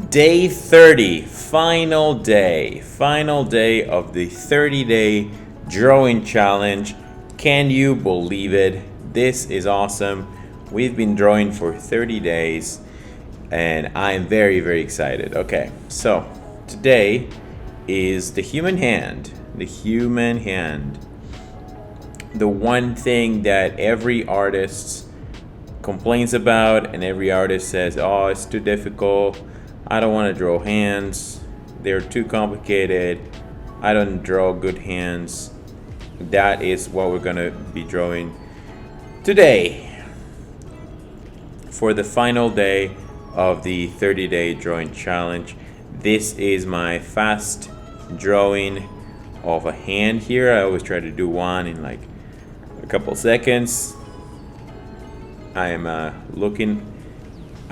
Day 30, final day of the 30-day drawing challenge. Can you believe it? This is awesome. We've been drawing for 30 days and I'm very, very excited. Okay, so today is the human hand. The human hand. The one thing that every artist complains about and every artist says, oh, it's too difficult. I don't want to draw hands. They're too complicated. I don't draw good hands. That is what we're going to be drawing today for the final day of the 30-day drawing challenge. This is my fast drawing of a hand here. I always try to do one in like a couple seconds. I am looking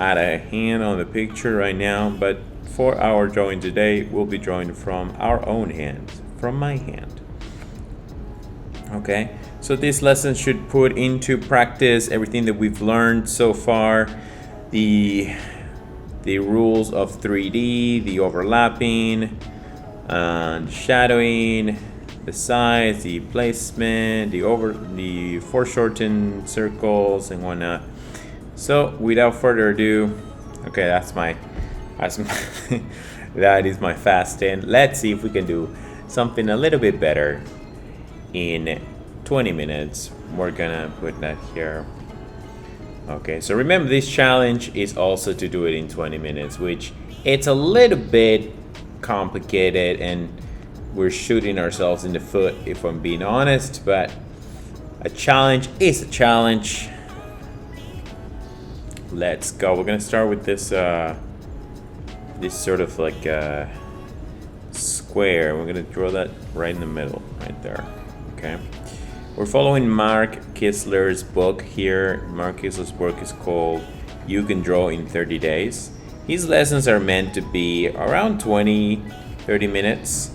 at a hand on the picture right now, but for our drawing today, we'll be drawing from our own hands, from my hand. Okay, so this lesson should put into practice everything that we've learned so far, the rules of 3D, the overlapping, the shadowing, the size, the placement, the foreshortened circles and whatnot. So without further ado, okay, that is my fast end. Let's see if we can do something a little bit better in 20 minutes. We're gonna put that here. Okay, so remember this challenge is also to do it in 20 minutes, which it's a little bit complicated and we're shooting ourselves in the foot if I'm being honest, but a challenge is a challenge. Let's go. We're gonna start with this this sort of like square. We're gonna draw that right in the middle, right there. Okay. We're following Mark Kistler's book here. Mark Kistler's book is called You Can Draw in 30 Days. His lessons are meant to be around 20-30 minutes,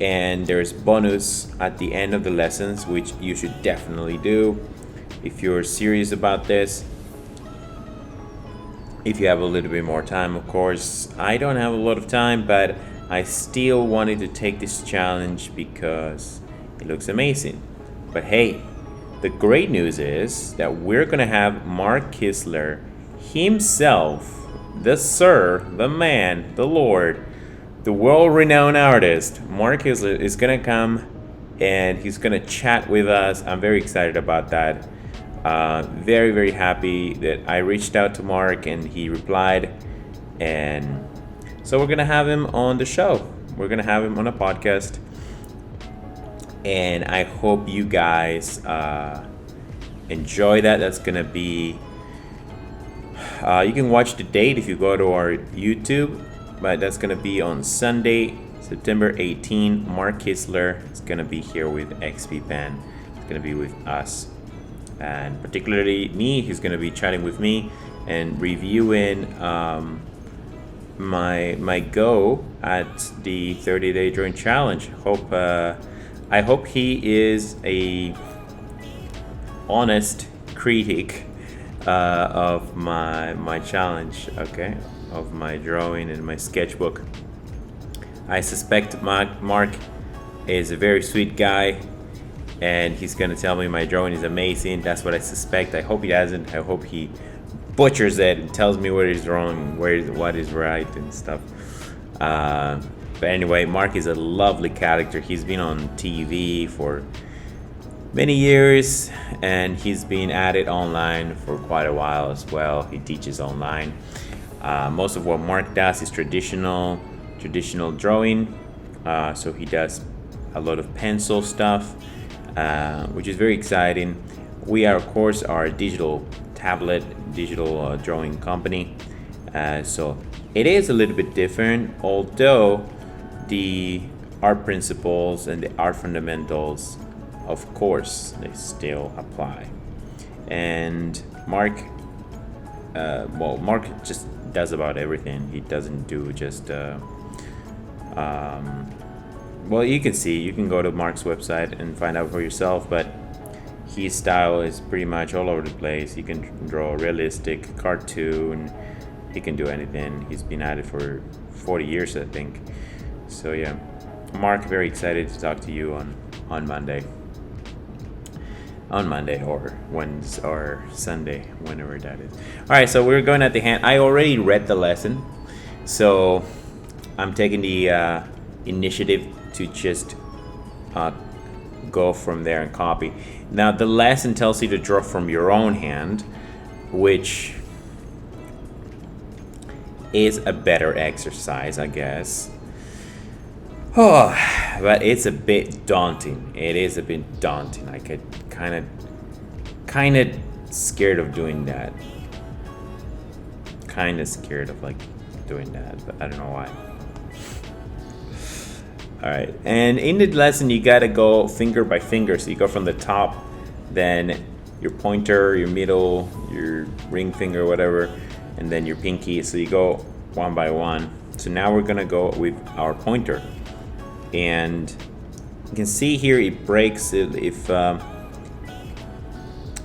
and there's bonus at the end of the lessons, which you should definitely do if you're serious about this. If you have a little bit more time, of course. I don't have a lot of time, but I still wanted to take this challenge because it looks amazing. But hey, the great news is that we're gonna have Mark Kistler himself, the sir, the man, the lord, the world-renowned artist. Mark Kistler is gonna come and he's gonna chat with us. I'm very excited about that. Very, very happy that I reached out to Mark and he replied, and so we're gonna have him on the show. We're gonna have him on a podcast, and I hope you guys enjoy that. That's gonna be you can watch the date if you go to our YouTube, but that's gonna be on Sunday, September 18. Mark Kistler is gonna be here with XP Pen. It's gonna be with us, and particularly me. He's going to be chatting with me and reviewing my go at the 30-day drawing challenge. I hope he is a honest critic of my challenge, okay, of my drawing and my sketchbook. I suspect Mark is a very sweet guy, and he's gonna tell me my drawing is amazing. That's what I suspect. I hope he doesn't. I hope he butchers it and tells me what is wrong, what is right and stuff. But anyway, Mark is a lovely character. He's been on TV for many years, and he's been at it online for quite a while as well. He teaches online. Most of what Mark does is traditional drawing. So he does a lot of pencil stuff, which is very exciting. We are, of course, our digital drawing company. So it is a little bit different, although the art principles and the art fundamentals, of course, they still apply. And Mark just does about everything. He doesn't do just well, you can go to Mark's website and find out for yourself, but his style is pretty much all over the place. He can draw realistic, cartoon, he can do anything. He's been at it for 40 years, I think. So yeah, Mark, very excited to talk to you on Monday. On Monday or Wednesday or Sunday, whenever that is. All right, so we're going at the hand. I already read the lesson, so I'm taking the initiative to just go from there and copy. Now the lesson tells you to draw from your own hand, which is a better exercise, I guess. Oh, but it's a bit daunting. It is a bit daunting. I get kind of scared of doing that. Kind of scared of like doing that, but I don't know why. All right, and in the lesson you gotta go finger by finger. So you go from the top, then your pointer, your middle, your ring finger, whatever, and then your pinky. So you go one by one. So now we're gonna go with our pointer, and you can see here it breaks if we're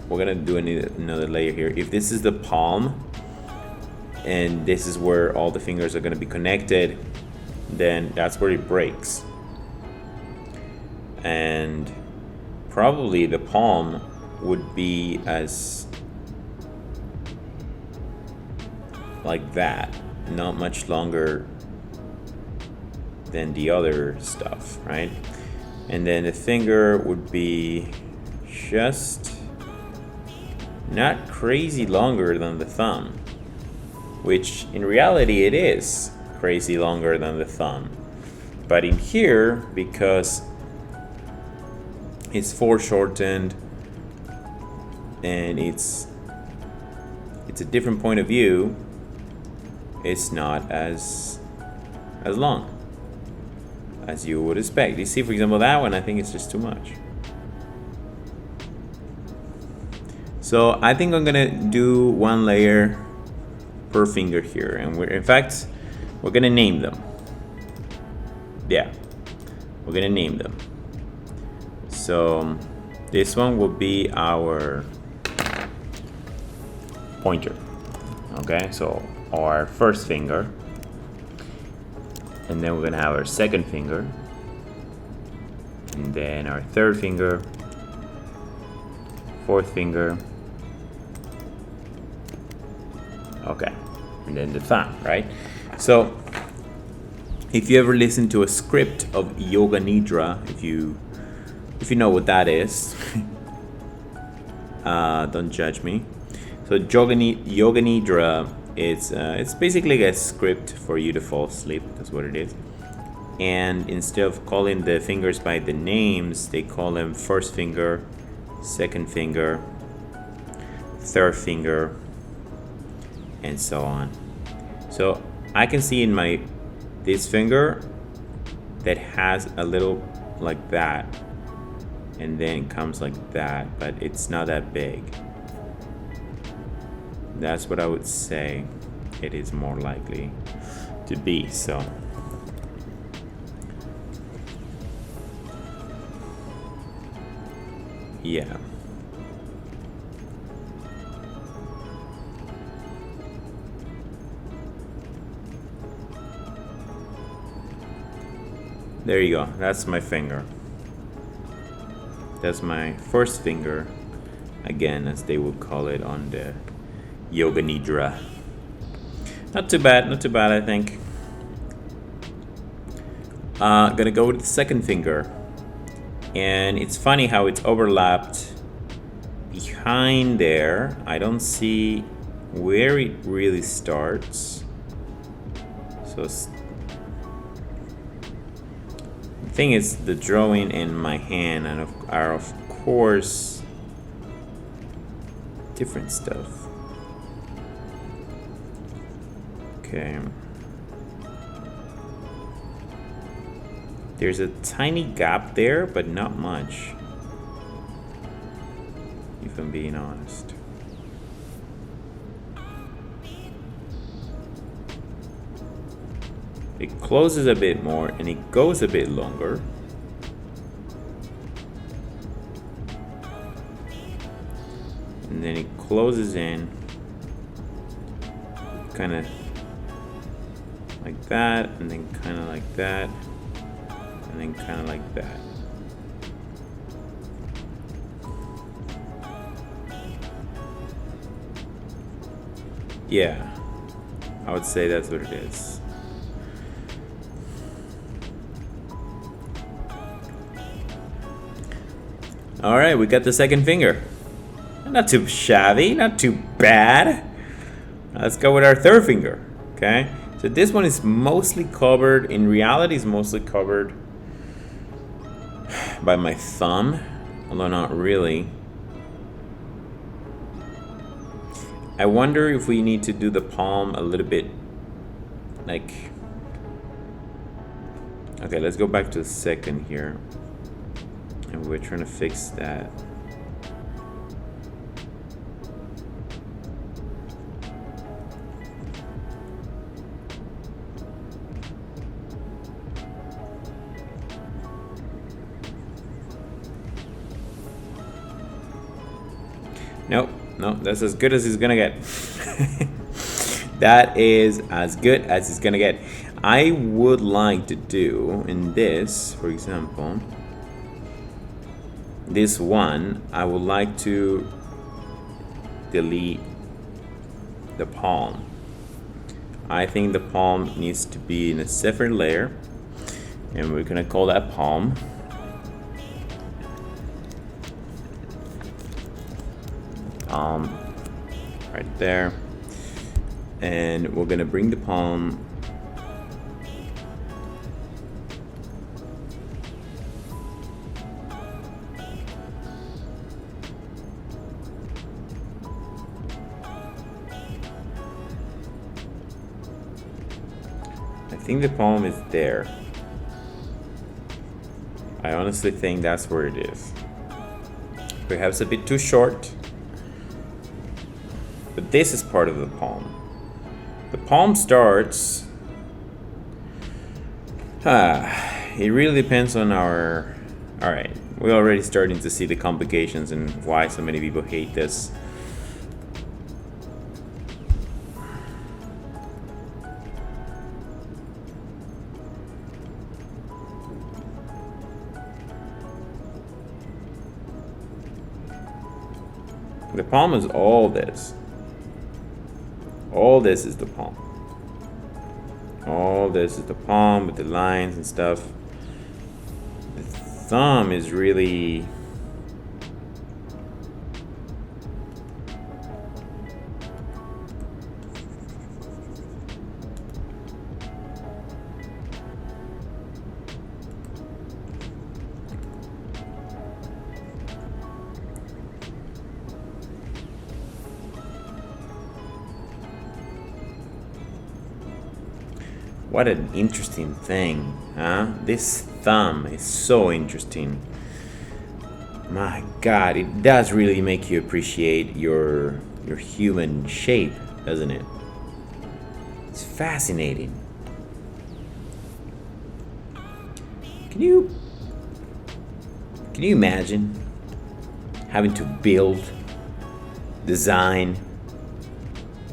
gonna do another layer here. If this is the palm, and this is where all the fingers are gonna be connected, then that's where it breaks. And probably the palm would be as like that, not much longer than the other stuff, right? And then the finger would be just not crazy longer than the thumb, which in reality it is crazy longer than the thumb. But in here, because it's foreshortened and it's a different point of view, it's not as long as you would expect. You see, for example, that one, I think it's just too much. So I think I'm gonna do one layer per finger here, and we're gonna name them. Yeah, we're gonna name them. So this one will be our pointer. Okay, so our first finger, and then we're gonna have our second finger, and then our third finger, fourth finger, okay, and then the thumb, right? So if you ever listen to a script of Yoga Nidra, if you know what that is, don't judge me. So Yoga Nidra, it's basically a script for you to fall asleep. That's what it is. And instead of calling the fingers by the names, they call them first finger, second finger, third finger, and so on. So I can see in this finger that has a little like that, and then it comes like that, but it's not that big. That's what I would say it is more likely to be. So yeah. There you go. That's my finger. That's my first finger, again, as they would call it on the Yoga Nidra. Not too bad, I think. Gonna go with the second finger. And it's funny how it's overlapped behind there. I don't see where it really starts. So the thing is, the drawing in my hand are of course different stuff. Okay. There's a tiny gap there, but not much, if I'm being honest. It closes a bit more and it goes a bit longer. And then it closes in kind of like that, and then kind of like that, and then kind of like that. Yeah, I would say that's what it is. All right, we got the second finger. Not too shabby, not too bad. Let's go with our third finger, okay? So this one is mostly covered, in reality it's mostly covered by my thumb, although not really. I wonder if we need to do the palm a little bit like, okay, let's go back to the second here. And we're trying to fix that. Nope, no, that's as good as it's gonna get. That is as good as it's gonna get. I would like to do in this, for example, this one, I would like to delete the palm. I think the palm needs to be in a separate layer, and we're gonna call that palm. Palm right there, and we're gonna bring the palm I think the palm is there. I honestly think that's where it is. Perhaps a bit too short, but this is part of the palm. The palm starts, it really depends on our, all right, we're already starting to see the complications and why so many people hate this. The palm is all this. All this is the palm. All this is the palm with the lines and stuff. The thumb is really what an interesting thing, huh? This thumb is so interesting. My God, it does really make you appreciate your human shape, doesn't it? It's fascinating. Can you imagine having to build, design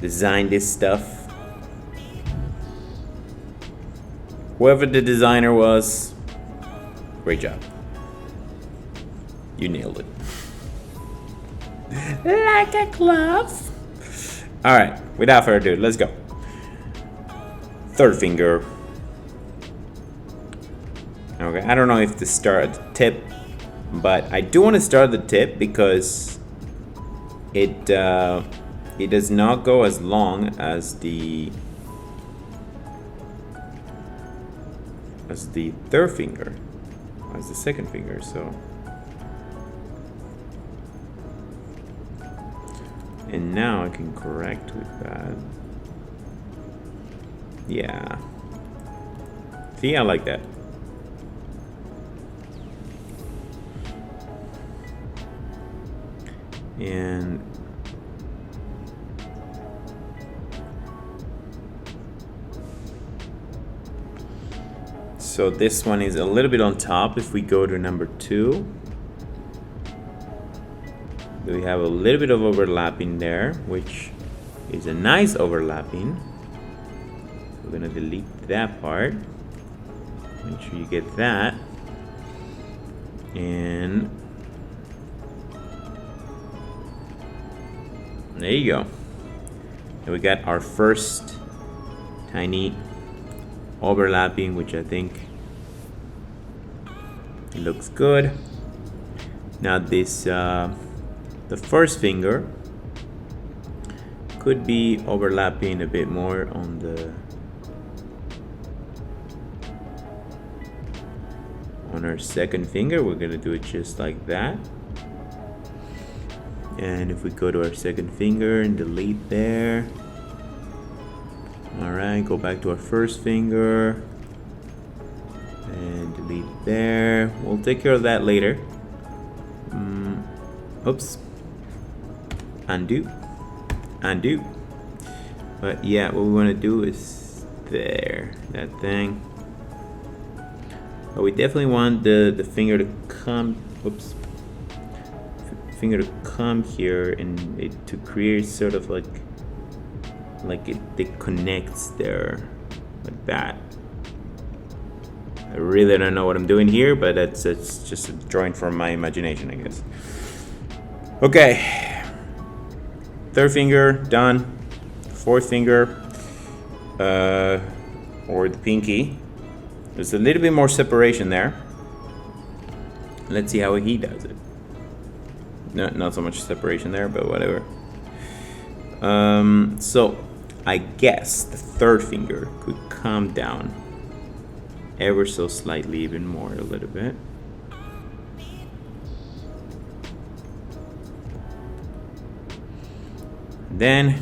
this stuff? Whoever the designer was, great job. You nailed it. Like a glove. All right, without further ado, let's go. Third finger. Okay, I don't know if to start at the tip, but I do want to start at the tip because it does not go as long as the third finger, as the second finger, so. And now I can correct with that. Yeah. See, I like that. And so this one is a little bit on top. If we go to number 2, we have a little bit of overlapping there, which is a nice overlapping. we're gonna delete that part. Make sure you get that. And there you go. And we got our first tiny overlapping, which I think looks good. Now this, the first finger could be overlapping a bit more on our second finger. We're gonna do it just like that. And if we go to our second finger and delete there. Alright, go back to our first finger and delete there. We'll take care of that later. Oops. Undo. But yeah, what we want to do is there, that thing. But we definitely want the finger to come. Oops. Finger to come here and it to create sort of like it connects there, like that. I really don't know what I'm doing here, but it's just a drawing from my imagination, I guess. Okay, third finger done. Fourth finger, or the pinky. There's a little bit more separation there. Let's see how he does it. No, not so much separation there, but whatever. So I guess the third finger could come down ever so slightly, even more, a little bit. Then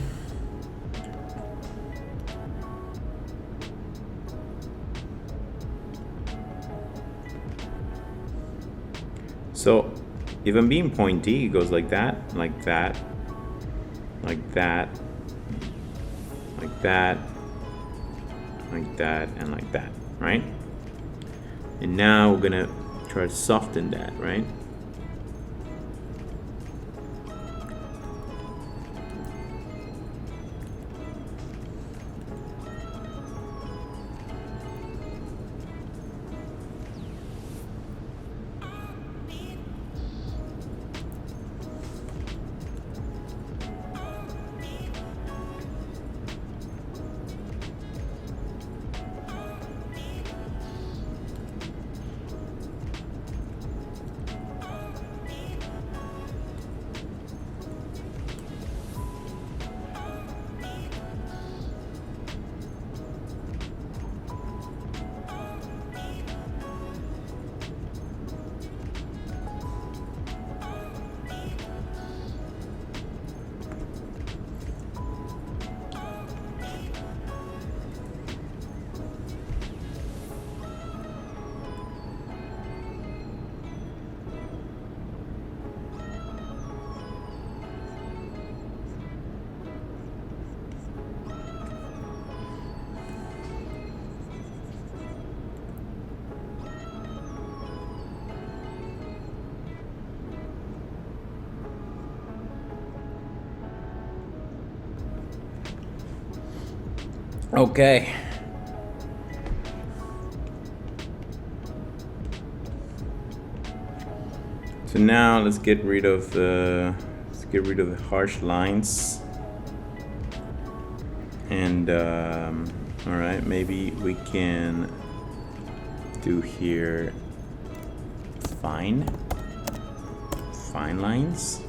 so if I'm being pointy, it goes like that, like that, like that, like that, like that, and like that, right? And now we're gonna try to soften that, right? Okay. So now let's get rid of the harsh lines. And all right, maybe we can do here fine lines.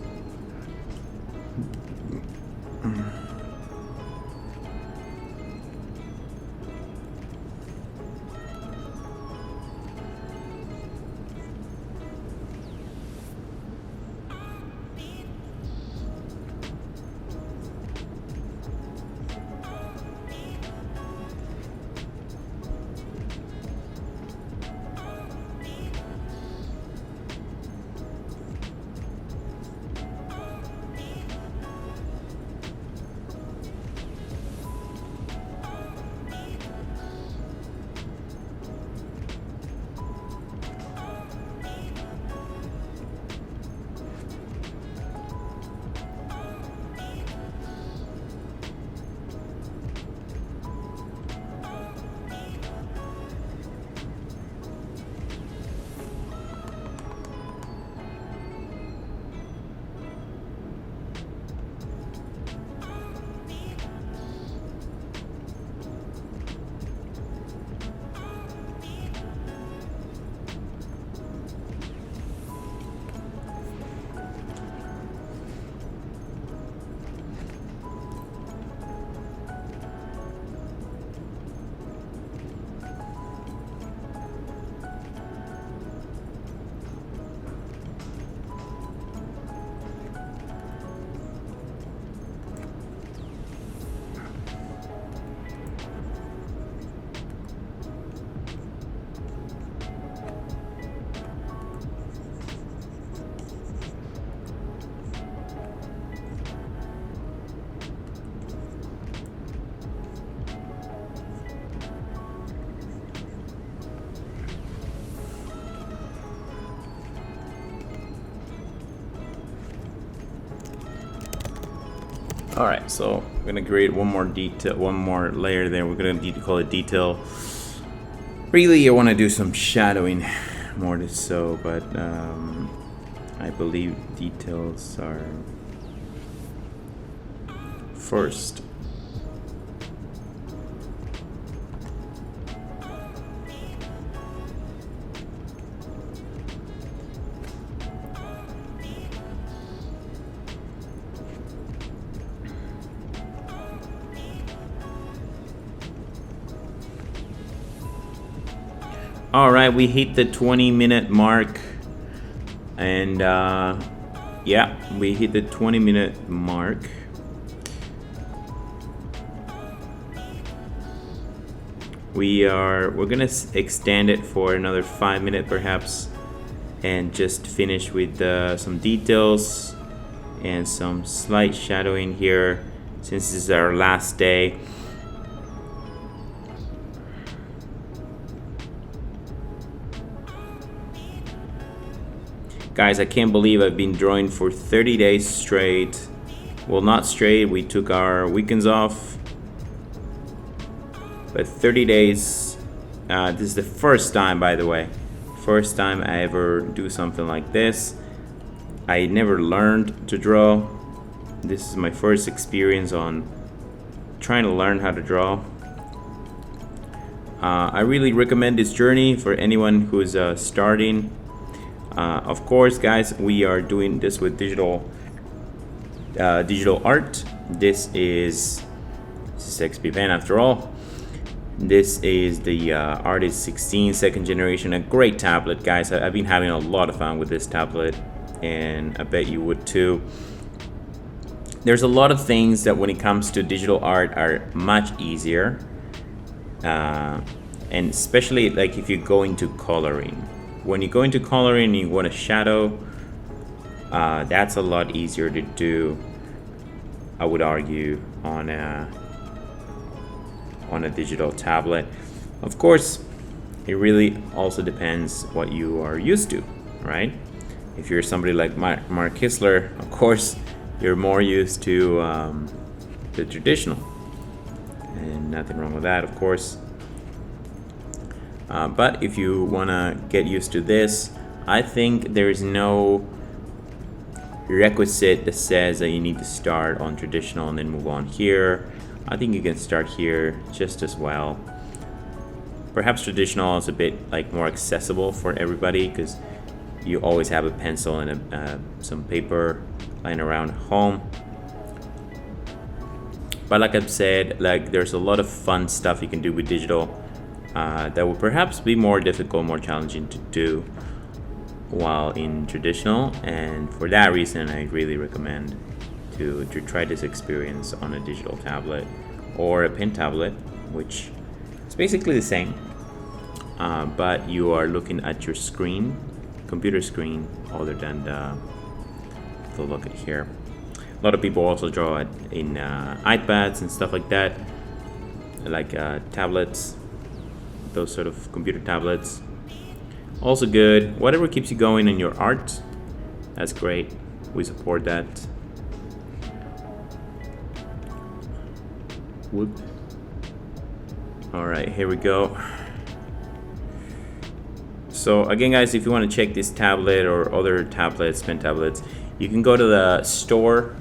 All right, so we're gonna create one more detail, one more layer there. We're gonna call it detail. Really, I want to do some shadowing more than so, but I believe details are first. All right, we hit the 20-minute mark, and yeah, we hit the 20-minute mark. We're gonna extend it for another 5 minutes perhaps, and just finish with some details and some slight shadowing here, since this is our last day. Guys, I can't believe I've been drawing for 30 days straight. Well, not straight, we took our weekends off. But 30 days, this is the first time, by the way. First time I ever do something like this. I never learned to draw. This is my first experience on trying to learn how to draw. I really recommend this journey for anyone who's starting. Of course, guys, we are doing this with digital art. This is XP Pen after all. This is the Artist 16 second generation, a great tablet, guys. I've been having a lot of fun with this tablet, and I bet you would too. There's a lot of things that when it comes to digital art are much easier, and especially like if you go into coloring. When you go into coloring and you want a shadow, that's a lot easier to do, I would argue, on a digital tablet. Of course, it really also depends what you are used to, right? If you're somebody like Mark Kistler, of course, you're more used to the traditional, and nothing wrong with that, of course. But if you want to get used to this, I think there is no requisite that says that you need to start on traditional and then move on here. I think you can start here just as well. Perhaps traditional is a bit like more accessible for everybody because you always have a pencil and some paper lying around home. But like I've said, like there's a lot of fun stuff you can do with digital that will perhaps be more difficult, more challenging to do while in traditional, and for that reason I really recommend to try this experience on a digital tablet or a pen tablet, which is basically the same, but you are looking at your screen, computer screen, other than the look at here. A lot of people also draw it in iPads and stuff like that, like tablets, those sort of computer tablets. Also good. Whatever keeps you going in your art, that's great. We support that. Whoop. All right, here we go. So again, guys, if you want to check this tablet or other tablets, pen tablets, you can go to the store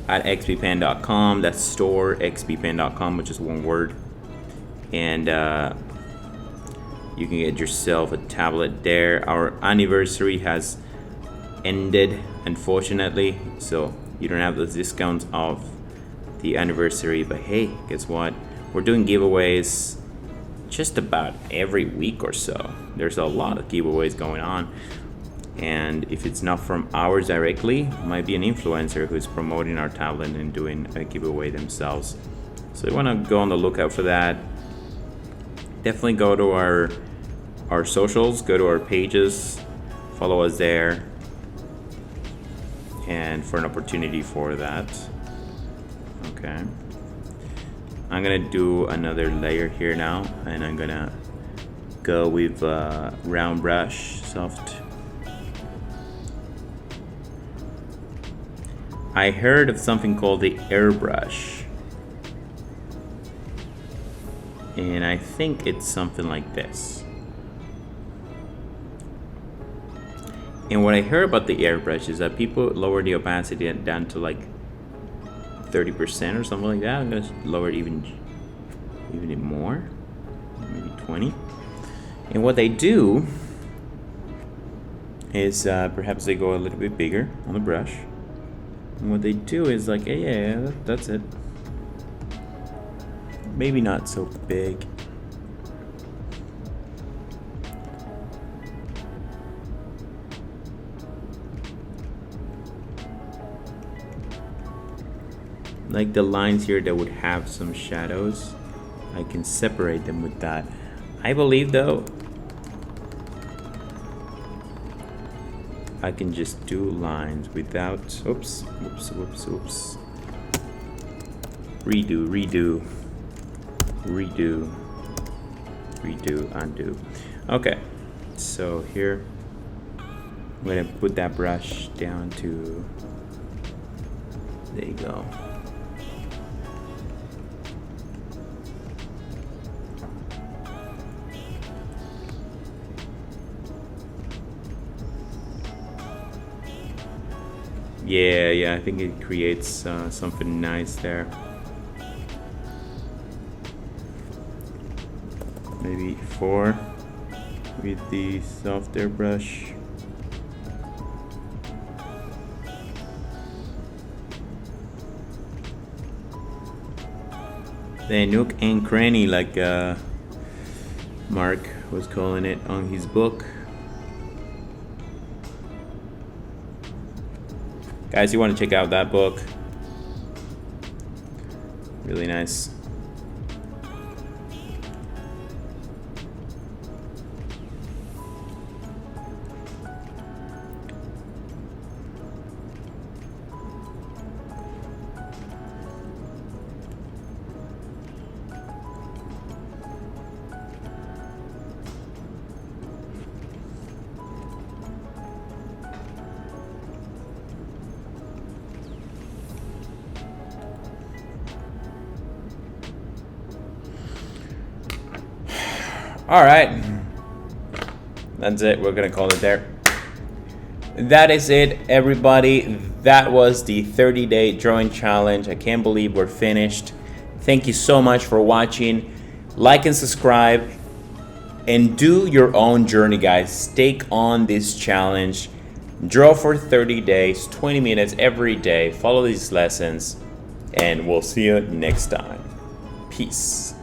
at xppen.com. That's store.xppen.com, which is one word. And you can get yourself a tablet there. Our anniversary has ended, unfortunately, so you don't have those discounts of the anniversary. But hey, guess what? We're doing giveaways just about every week or so. There's a lot of giveaways going on. And if it's not from ours directly, it might be an influencer who's promoting our tablet and doing a giveaway themselves. So you want to go on the lookout for that. Definitely go to our socials, go to our pages, follow us there, and for an opportunity for that. Okay. I'm gonna do another layer here now, and I'm gonna go with round brush, soft. I heard of something called the airbrush. And I think it's something like this. And what I heard about the airbrush is that people lower the opacity down to like 30% or something like that. I'm gonna lower it even more, maybe 20. And what they do is perhaps they go a little bit bigger on the brush. And what they do is like, yeah, that's it. Maybe not so big. Like the lines here that would have some shadows, I can separate them with that. I believe though, I can just do lines without, oops, redo, undo. Okay, so here, I'm gonna put that brush down to, there you go. Yeah, I think it creates something nice there. Maybe 4 with the softer brush. The nook and cranny, like Mark was calling it on his book. Guys, you want to check out that book? Really nice. All right, that's it. We're gonna call it there. That is it, everybody. That was the 30-day drawing challenge. I can't believe we're finished. Thank you so much for watching. Like and subscribe, and do your own journey, guys. Take on this challenge. Draw for 30 days, 20 minutes every day. Follow these lessons, and we'll see you next time. Peace.